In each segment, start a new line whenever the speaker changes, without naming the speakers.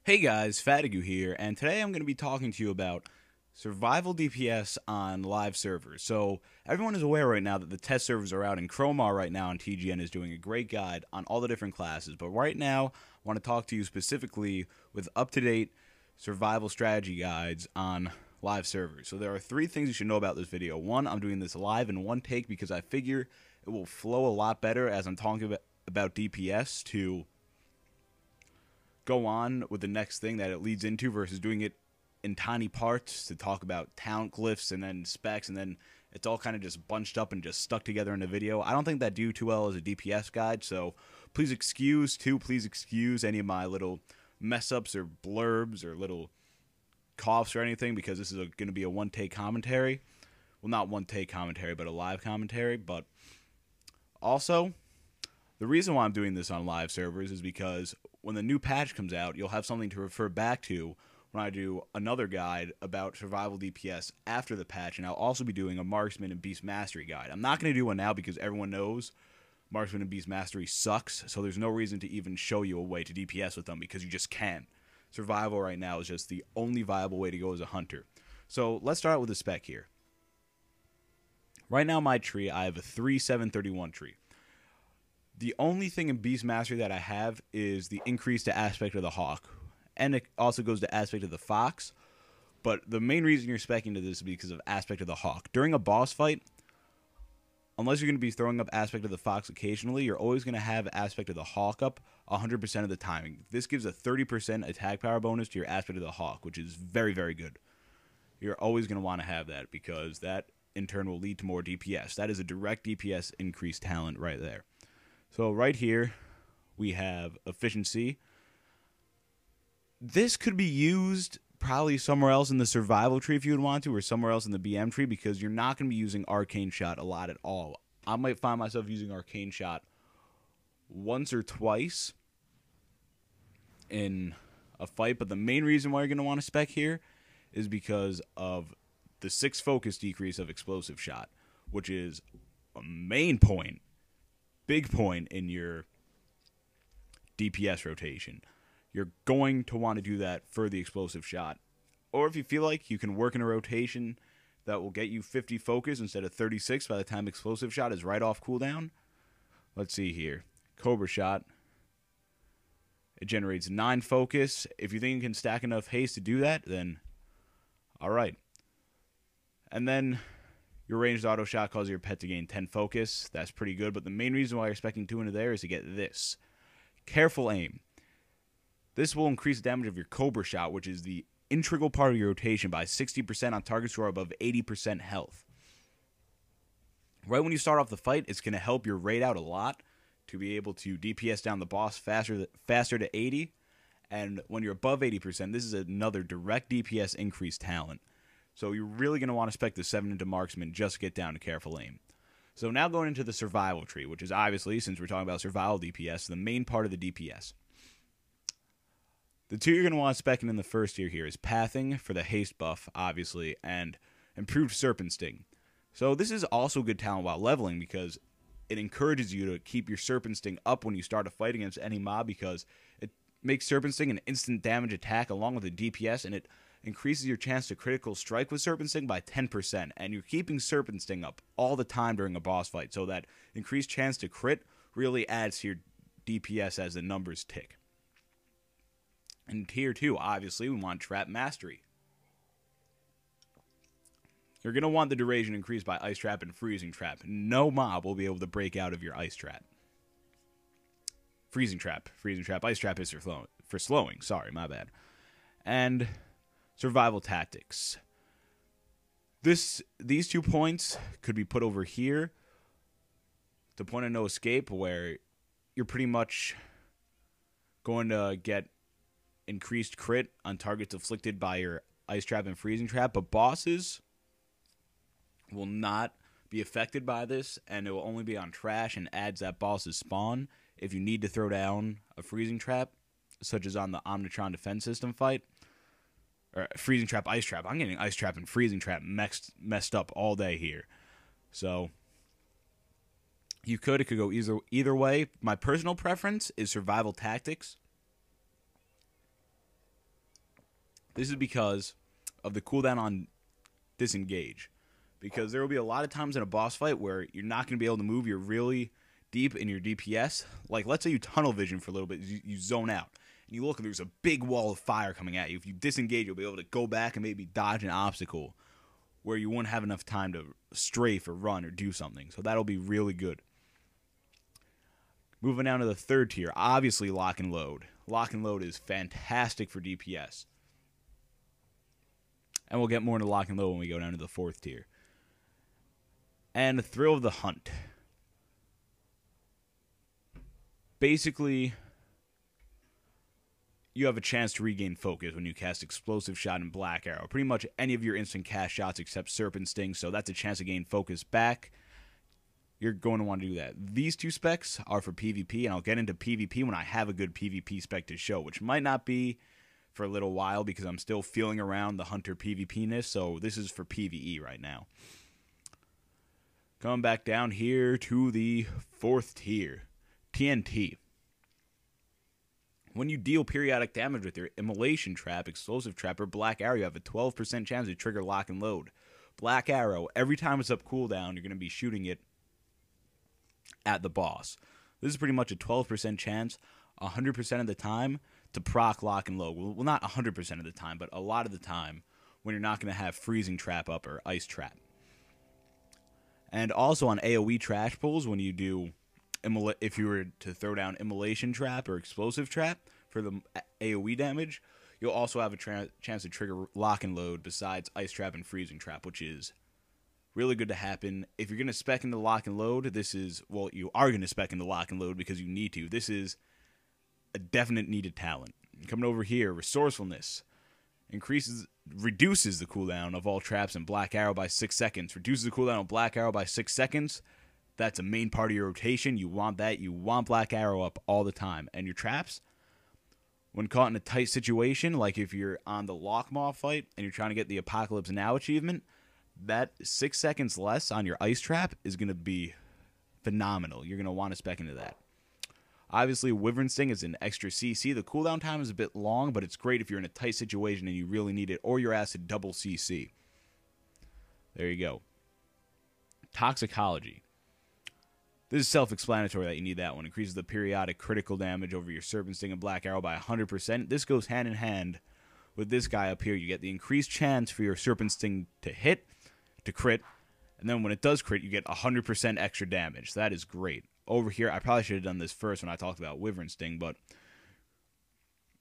Hey guys, Fatiguu here, and today I'm going to be talking to you about survival DPS on live servers. So, everyone is aware right now that the test servers are out, and Chromar right now on TGN is doing a great guide on all the different classes. But right now, I want to talk to you specifically with up-to-date survival strategy guides on live servers. So, there are three things you should know about this video. One, I'm doing this live in one take because I figure it will flow a lot better as I'm talking about DPS to go on with the next thing that it leads into versus doing it in tiny parts to talk about talent glyphs and then specs, and then it's all kind of just bunched up and just stuck together in a video. I don't think that do too well as a DPS guide, so please excuse any of my little mess ups or blurbs or little coughs or anything, because this is going to be a one take commentary. Well, not one take commentary, but a live commentary. But also, the reason why I'm doing this on live servers is because when the new patch comes out, you'll have something to refer back to when I do another guide about survival DPS after the patch, and I'll also be doing a Marksman and Beast Mastery guide. I'm not going to do one now because everyone knows Marksman and Beast Mastery sucks, so there's no reason to even show you a way to DPS with them because you just can't. Survival right now is just the only viable way to go as a hunter. So let's start out with the spec here. Right now, my tree, I have a 3-7-31 tree. The only thing in Beast Mastery that I have is the increase to aspect of the hawk. And it also goes to aspect of the fox. But the main reason you're speccing to this is because of aspect of the hawk. During a boss fight, unless you're going to be throwing up aspect of the fox occasionally, you're always going to have aspect of the hawk up 100% of the time. This gives a 30% attack power bonus to your aspect of the hawk, which is very, very good. You're always going to want to have that because that, in turn, will lead to more DPS. That is a direct DPS increased talent right there. So right here, we have efficiency. This could be used probably somewhere else in the survival tree if you would want to, or somewhere else in the BM tree, because you're not going to be using arcane shot a lot at all. I might find myself using arcane shot once or twice in a fight, but the main reason why you're going to want to spec here is because of the 6 focus decrease of explosive shot, which is a main point. Big point in your DPS rotation. You're going to want to do that for the explosive shot. Or if you feel like you can work in a rotation that will get you 50 focus instead of 36 by the time explosive shot is right off cooldown. Let's see here. Cobra shot. It generates 9 focus. If you think you can stack enough haste to do that, then alright. And then your ranged auto shot causes your pet to gain 10 focus. That's pretty good, but the main reason why you're expecting 2 into there is to get this. Careful aim. This will increase the damage of your Cobra shot, which is the integral part of your rotation, by 60% on targets who are above 80% health. Right when you start off the fight, it's going to help your raid out a lot to be able to DPS down the boss faster to 80. And when you're above 80%, this is another direct DPS increased talent. So you're really going to want to spec the 7 into Marksman just to get down to careful aim. So now going into the survival tree, which is obviously, since we're talking about survival DPS, the main part of the DPS. The 2 you're going to want to spec in the first tier here is Pathing for the haste buff, obviously, and improved Serpent Sting. So this is also good talent while leveling because it encourages you to keep your Serpent Sting up when you start a fight against any mob, because it makes Serpent Sting an instant damage attack along with the DPS, and it increases your chance to critical strike with Serpent Sting by 10%, and you're keeping Serpent Sting up all the time during a boss fight, so that increased chance to crit really adds to your DPS as the numbers tick. In tier 2, obviously, we want Trap Mastery. You're going to want the duration increased by Ice Trap and Freezing Trap. No mob will be able to break out of your Ice Trap. Freezing Trap. Ice Trap is for slowing. Sorry, my bad. And Survival Tactics. These 2 points could be put over here. The point of no escape, where you're pretty much going to get increased crit on targets afflicted by your Ice Trap and Freezing Trap, but bosses will not be affected by this, and it will only be on trash and adds that boss's spawn if you need to throw down a Freezing Trap, such as on the Omnitron Defense System fight. Or Freezing Trap, Ice Trap. I'm getting Ice Trap and Freezing Trap messed up all day here. So it could go either way. My personal preference is Survival Tactics. This is because of the cooldown on disengage. Because there will be a lot of times in a boss fight where you're not going to be able to move. You're really deep in your DPS. Like, let's say you tunnel vision for a little bit. You zone out. And you look, and there's a big wall of fire coming at you. If you disengage, you'll be able to go back and maybe dodge an obstacle where you won't have enough time to strafe or run or do something. So that'll be really good. Moving down to the third tier, obviously lock and load. Lock and load is fantastic for DPS. And we'll get more into lock and load when we go down to the fourth tier. And the thrill of the hunt. Basically, you have a chance to regain focus when you cast Explosive Shot and Black Arrow. Pretty much any of your instant cast shots except Serpent Sting, so that's a chance to gain focus back. You're going to want to do that. These two specs are for PvP, and I'll get into PvP when I have a good PvP spec to show, which might not be for a little while because I'm still feeling around the Hunter PvP-ness, so this is for PvE right now. Coming back down here to the fourth tier, TNT. When you deal periodic damage with your Immolation Trap, Explosive Trap, or Black Arrow, you have a 12% chance to trigger lock and load. Black Arrow, every time it's up cooldown, you're going to be shooting it at the boss. This is pretty much a 12% chance, 100% of the time, to proc lock and load. Well, not 100% of the time, but a lot of the time when you're not going to have Freezing Trap up or Ice Trap. And also on AoE trash pulls, when you do, if you were to throw down Immolation Trap or Explosive Trap for the AoE damage, you'll also have a chance to trigger lock and load besides Ice Trap and Freezing Trap, which is really good to happen. If you're going to spec into lock and load, this is, well, you are going to spec into lock and load because you need to. This is a definite needed talent. Coming over here, Resourcefulness. Reduces the cooldown of all traps in Black Arrow by 6 seconds. Reduces the cooldown of Black Arrow by 6 seconds. That's a main part of your rotation. You want that. You want Black Arrow up all the time. And your traps, when caught in a tight situation, like if you're on the Lockmaw fight and you're trying to get the Apocalypse Now achievement, that 6 seconds less on your Ice Trap is going to be phenomenal. You're going to want to spec into that. Obviously, Wyvern Sting is an extra CC. The cooldown time is a bit long, but it's great if you're in a tight situation and you really need it, or you're asked to double CC. There you go. Toxicology. This is self-explanatory that you need that one. Increases the periodic critical damage over your Serpent Sting and Black Arrow by 100%. This goes hand in hand with this guy up here. You get the increased chance for your Serpent Sting to hit, to crit, and then when it does crit, you get 100% extra damage. That is great. Over here, I probably should have done this first when I talked about Wyvern Sting, but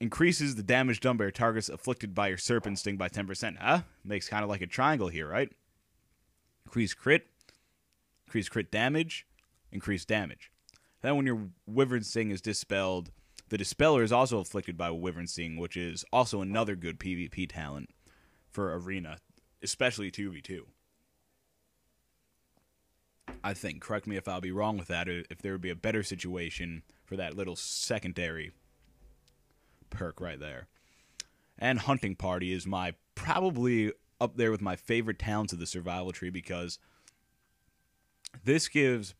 increases the damage done by your targets afflicted by your Serpent Sting by 10%. Huh? Makes kind of like a triangle here, right? Increased crit damage, increased damage. Then when your Wyvern Sting is dispelled, the Dispeller is also afflicted by Wyvern Sting, which is also another good PvP talent for Arena, especially 2v2. I think. Correct me if I'll be wrong with that, or if there would be a better situation for that little secondary perk right there. And Hunting Party is probably up there with my favorite talents of the survival tree, because this gives,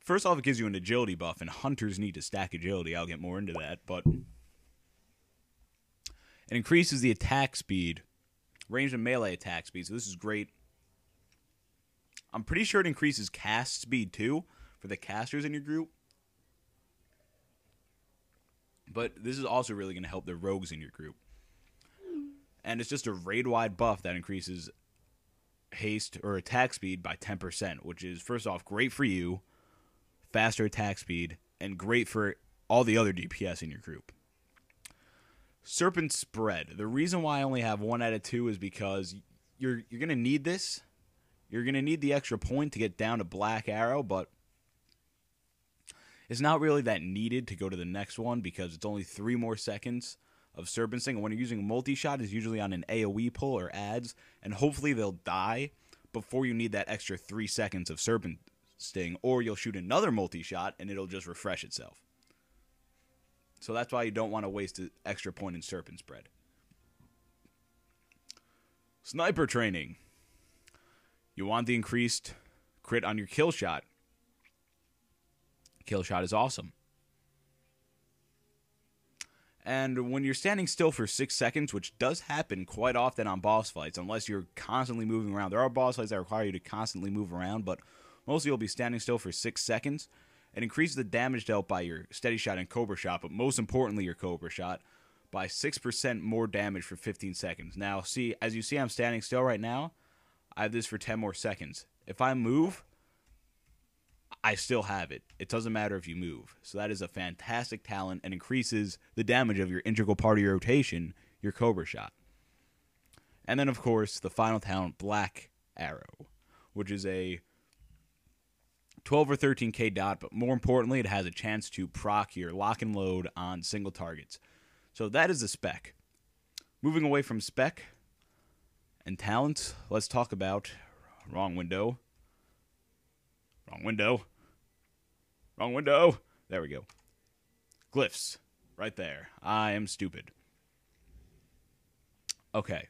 first off, it gives you an agility buff, and hunters need to stack agility. I'll get more into that, but it increases the attack speed, ranged and melee attack speed, so this is great. I'm pretty sure it increases cast speed too for the casters in your group. But this is also really going to help the rogues in your group. And it's just a raid-wide buff that increases haste or attack speed by 10%, which is, first off, great for you, faster attack speed, and great for all the other DPS in your group. Serpent Spread. The reason why I only have 1 out of 2 is because you're going to need this. You're going to need the extra point to get down to Black Arrow, but it's not really that needed to go to the next one because it's only 3 more seconds of Serpent Sting. And when you're using multi-shot, it's usually on an AoE pull or ads, and hopefully they'll die before you need that extra 3 seconds of Serpent Sting, or you'll shoot another multi-shot and it'll just refresh itself. So that's why you don't want to waste an extra point in Serpent Spread. Sniper Training. You want the increased crit on your kill shot. Kill shot is awesome. And when you're standing still for 6 seconds, which does happen quite often on boss fights, unless you're constantly moving around. There are boss fights that require you to constantly move around, but mostly you'll be standing still for 6 seconds. It increases the damage dealt by your steady shot and cobra shot, but most importantly your cobra shot, by 6% more damage for 15 seconds. Now, see, as you see, I'm standing still right now. I have this for 10 more seconds. If I move, I still have it. It doesn't matter if you move. So that is a fantastic talent and increases the damage of your integral part of your rotation, your cobra shot. And then, of course, the final talent, Black Arrow, which is a 12 or 13k dot, but more importantly, it has a chance to proc your lock and load on single targets. So that is the spec. Moving away from spec and talents, let's talk about wrong window. There we go. Glyphs. Right there. I am stupid. Okay.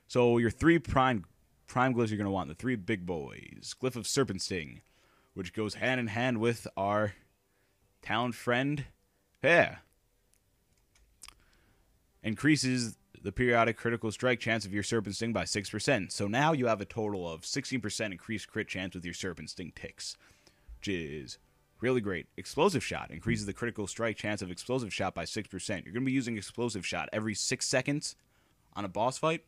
So your 3 prime glyphs you're going to want. The 3 big boys. Glyph of Serpent Sting, which goes hand in hand with our talent friend, Hair. Increases the periodic critical strike chance of your Serpent Sting by 6%. So now you have a total of 16% increased crit chance with your Serpent Sting ticks, which is really great. Explosive Shot increases the critical strike chance of Explosive Shot by 6%. You're going to be using Explosive Shot every 6 seconds on a boss fight.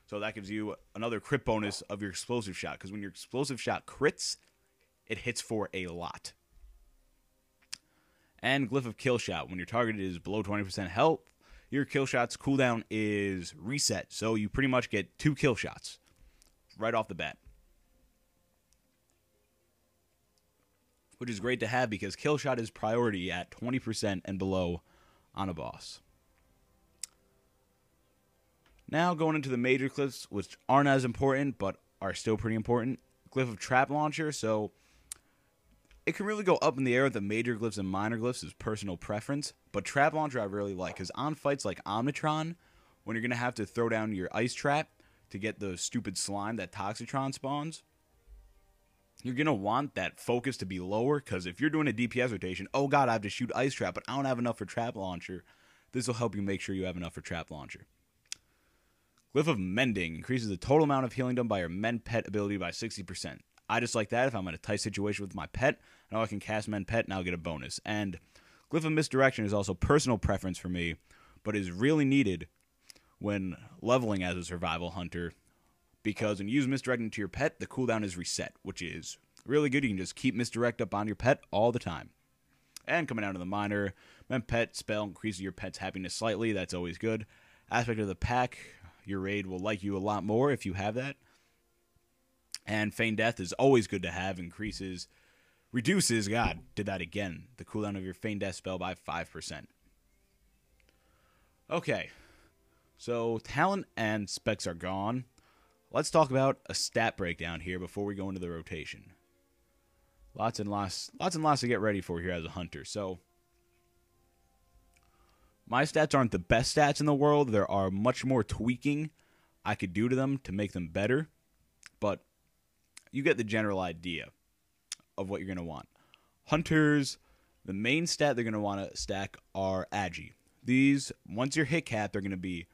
So that gives you another crit bonus of your Explosive Shot, because when your Explosive Shot crits, it hits for a lot. And Glyph of Kill Shot. When your target is below 20% health, your kill shot's cooldown is reset. So you pretty much get 2 kill shots right off the bat, which is great to have because kill shot is priority at 20% and below on a boss. Now going into the major glyphs, which aren't as important but are still pretty important. Glyph of Trap Launcher. So it can really go up in the air with the major glyphs and minor glyphs is personal preference. But Trap Launcher I really like, because on fights like Omnitron, when you're going to have to throw down your ice trap to get the stupid slime that Toxitron spawns, you're going to want that focus to be lower, because if you're doing a DPS rotation, oh god, I have to shoot ice trap, but I don't have enough for Trap Launcher. This will help you make sure you have enough for Trap Launcher. Glyph of Mending increases the total amount of healing done by your Mend Pet ability by 60%. I just like that. If I'm in a tight situation with my pet, I know I can cast Mend Pet and I'll get a bonus. And Glyph of Misdirection is also personal preference for me, but is really needed when leveling as a survival hunter, because when you use Misdirecting to your pet, the cooldown is reset, which is really good. You can just keep Misdirect up on your pet all the time. And coming down to the minor, Mend Pet spell increases your pet's happiness slightly. That's always good. Aspect of the Pack, your raid will like you a lot more if you have that. And Feign Death is always good to have. Reduces, God, did that again, the cooldown of your Feign Death spell by 5%. Okay, so talent and specs are gone. Let's talk about a stat breakdown here before we go into the rotation. Lots and lots to get ready for here as a hunter. So my stats aren't the best stats in the world. There are much more tweaking I could do to them to make them better, but you get the general idea of what you're going to want. Hunters, the main stat they're going to want to stack are Agi. These, once you're hit cap, they're going to be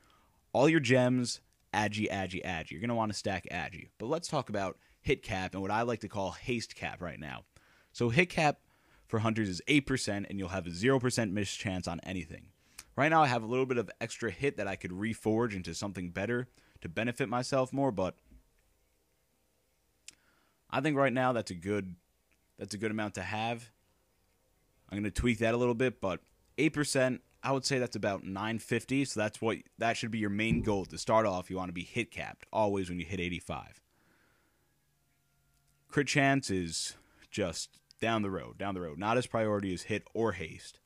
all your gems, Agi, Agi, Agi. You're going to want to stack Agi. But let's talk about hit cap and what I like to call haste cap right now. So hit cap for hunters is 8%, and you'll have a 0% miss chance on anything. Right now I have a little bit of extra hit that I could reforge into something better to benefit myself more, but I think right now that's a good amount to have. I'm going to tweak that a little bit, but 8%, I would say that's about 950, so that should be your main goal. To start off, you want to be hit capped always when you hit 85. Crit chance is just down the road, not as priority as hit or haste.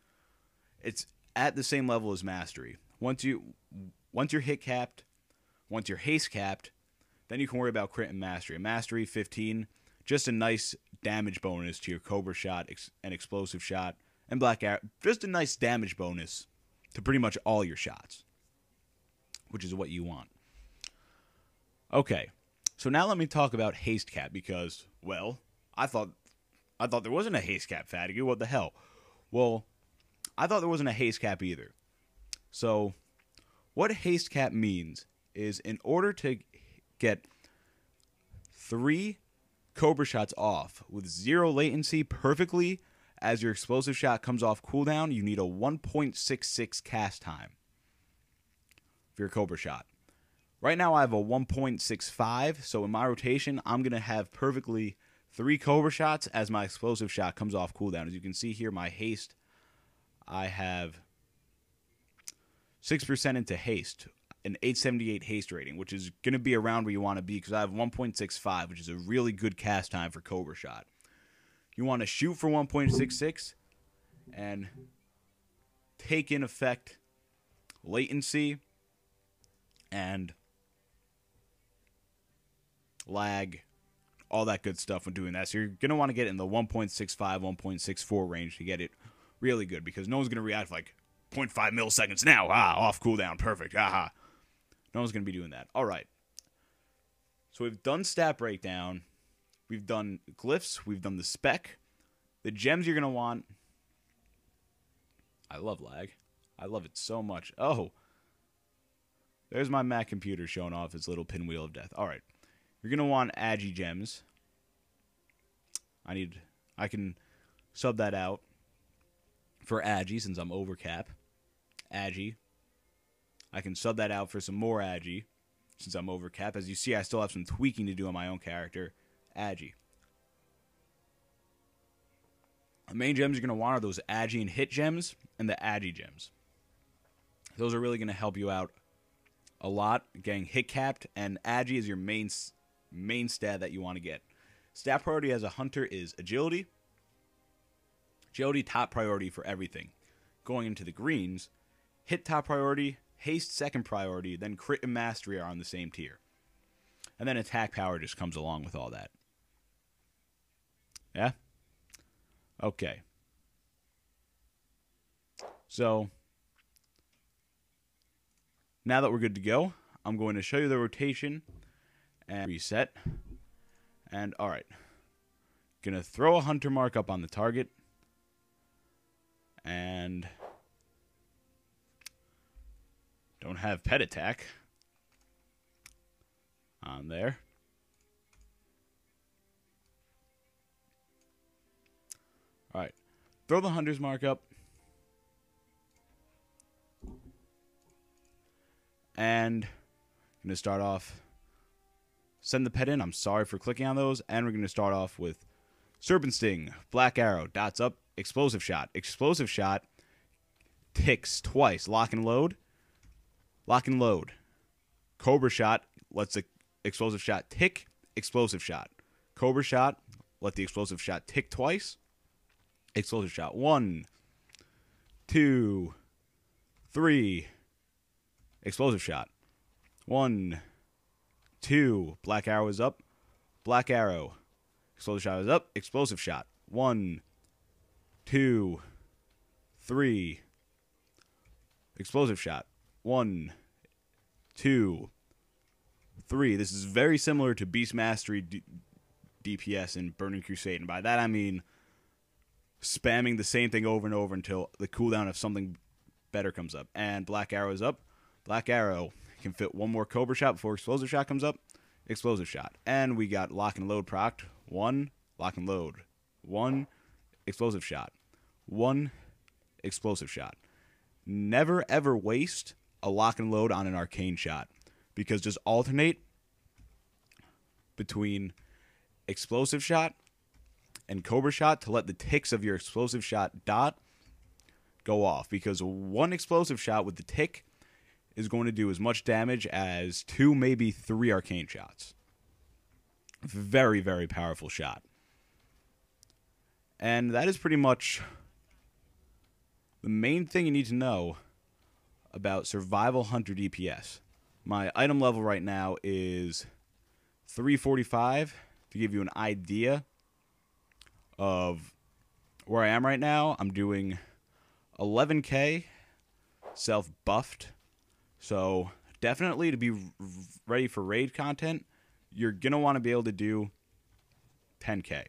It's at the same level as mastery. Once you're hit capped, once you're haste capped, then you can worry about crit and mastery. Mastery 15, just a nice damage bonus to your Cobra Shot and Explosive Shot and Black Arrow. Just a nice damage bonus to pretty much all your shots, which is what you want. Okay, so now let me talk about haste cap because, well, I thought there wasn't a haste cap, Fatiguu. What the hell? Well, I thought there wasn't a haste cap either. So what haste cap means is in order to get 3 Cobra shots off with 0 latency perfectly as your explosive shot comes off cooldown, you need a 1.66 cast time for your Cobra shot. Right now I have a 1.65, so in my rotation, I'm going to have perfectly 3 Cobra shots as my explosive shot comes off cooldown. As you can see here, my haste, I have 6% into haste, an 878 haste rating, which is going to be around where you want to be because I have 1.65, which is a really good cast time for Cobra shot. You want to shoot for 1.66 and take in effect latency and lag, all that good stuff when doing that. So you're going to want to get in the 1.65, 1.64 range to get it really good because no one's going to react like 0.5 milliseconds now. Off cooldown. Perfect. No one's going to be doing that. All right. So we've done stat breakdown. We've done glyphs. We've done the spec. The gems you're going to want. I love lag. I love it so much. Oh. There's my Mac computer showing off its little pinwheel of death. All right. You're going to want Agi gems. I can sub that out for Agi since I'm over cap. Agi. I can sub that out for some more Agi since I'm over cap. As you see, I still have some tweaking to do on my own character. Agi. The main gems you're going to want are those Agi and hit gems and the Agi gems. Those are really going to help you out a lot, getting hit capped, and Agi is your main stat that you want to get. Stat priority as a hunter is agility. Agility top priority for everything. Going into the greens, hit top priority, haste second priority, then crit and mastery are on the same tier. And then attack power just comes along with all that. Yeah? Okay. So now that we're good to go, I'm going to show you the rotation and reset. And alright. Gonna throw a hunter mark up on the target. And don't have pet attack on there. Alright. Throw the hunter's mark up. And I'm going to start off, send the pet in. I'm sorry for clicking on those. And we're going to start off with Serpent Sting, Black Arrow, dots up, Explosive Shot. Explosive Shot ticks twice. Lock and load. Lock and load. Cobra Shot lets the Explosive Shot tick. Explosive Shot. Cobra Shot, let the Explosive Shot tick twice. Explosive Shot. 1, 2, 3. Explosive Shot. 1, 2. Black Arrow is up. Black Arrow. Explosive Shot is up. Explosive Shot. 1, 2, 3. Explosive Shot. 1, 2, 3. This is very similar to Beast Mastery DPS in Burning Crusade. And by that I mean spamming the same thing over and over until the cooldown of something better comes up. And Black Arrow is up. Black Arrow can fit one more Cobra Shot before Explosive Shot comes up. Explosive Shot. And we got Lock and Load procced. 1, Lock and Load. 1, Explosive Shot. 1, Explosive Shot. Never ever waste a Lock and Load on an arcane shot, because just alternate between Explosive Shot and Cobra Shot to let the ticks of your Explosive Shot dot go off, because one Explosive Shot with the tick is going to do as much damage as 2, maybe 3 arcane shots. Very, very powerful shot. And that is pretty much the main thing you need to know about Survival Hunter DPS. My item level right now is 345. To give you an idea of where I am right now, I'm doing 11k self-buffed. So definitely to be ready for raid content, you're going to want to be able to do 10k.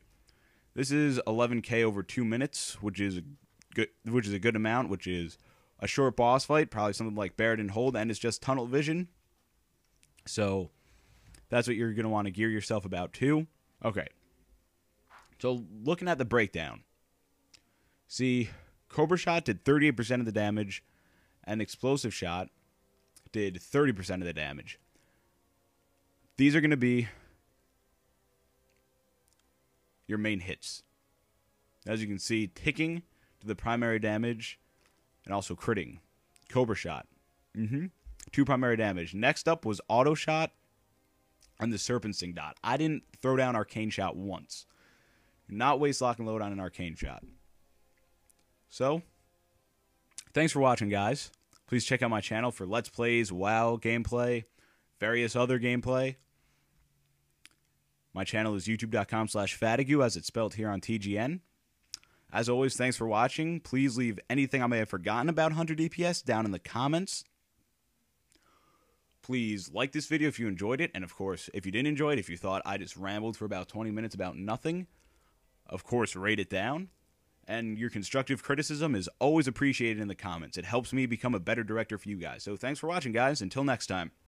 This is 11k over 2 minutes, which is a good amount, which is a short boss fight, probably something like Baradin Hold, and it's just tunnel vision. So that's what you're going to want to gear yourself about too. Okay. So looking at the breakdown. See, Cobra Shot did 38% of the damage, and Explosive Shot did 30% of the damage. These are going to be your main hits. As you can see, ticking to the primary damage and also critting. Cobra Shot. 2 primary damage. Next up was Auto Shot and the Serpent Sting Dot. I didn't throw down Arcane Shot once. Not waste lock and load on an Arcane Shot. So, thanks for watching, guys. Please check out my channel for Let's Plays, WoW gameplay, various other gameplay. My channel is youtube.com/Fatiguu, as it's spelled here on TGN. As always, thanks for watching. Please leave anything I may have forgotten about Hunter DPS down in the comments. Please like this video if you enjoyed it. And of course, if you didn't enjoy it, if you thought I just rambled for about 20 minutes about nothing, of course, rate it down. And your constructive criticism is always appreciated in the comments. It helps me become a better director for you guys. So thanks for watching, guys. Until next time.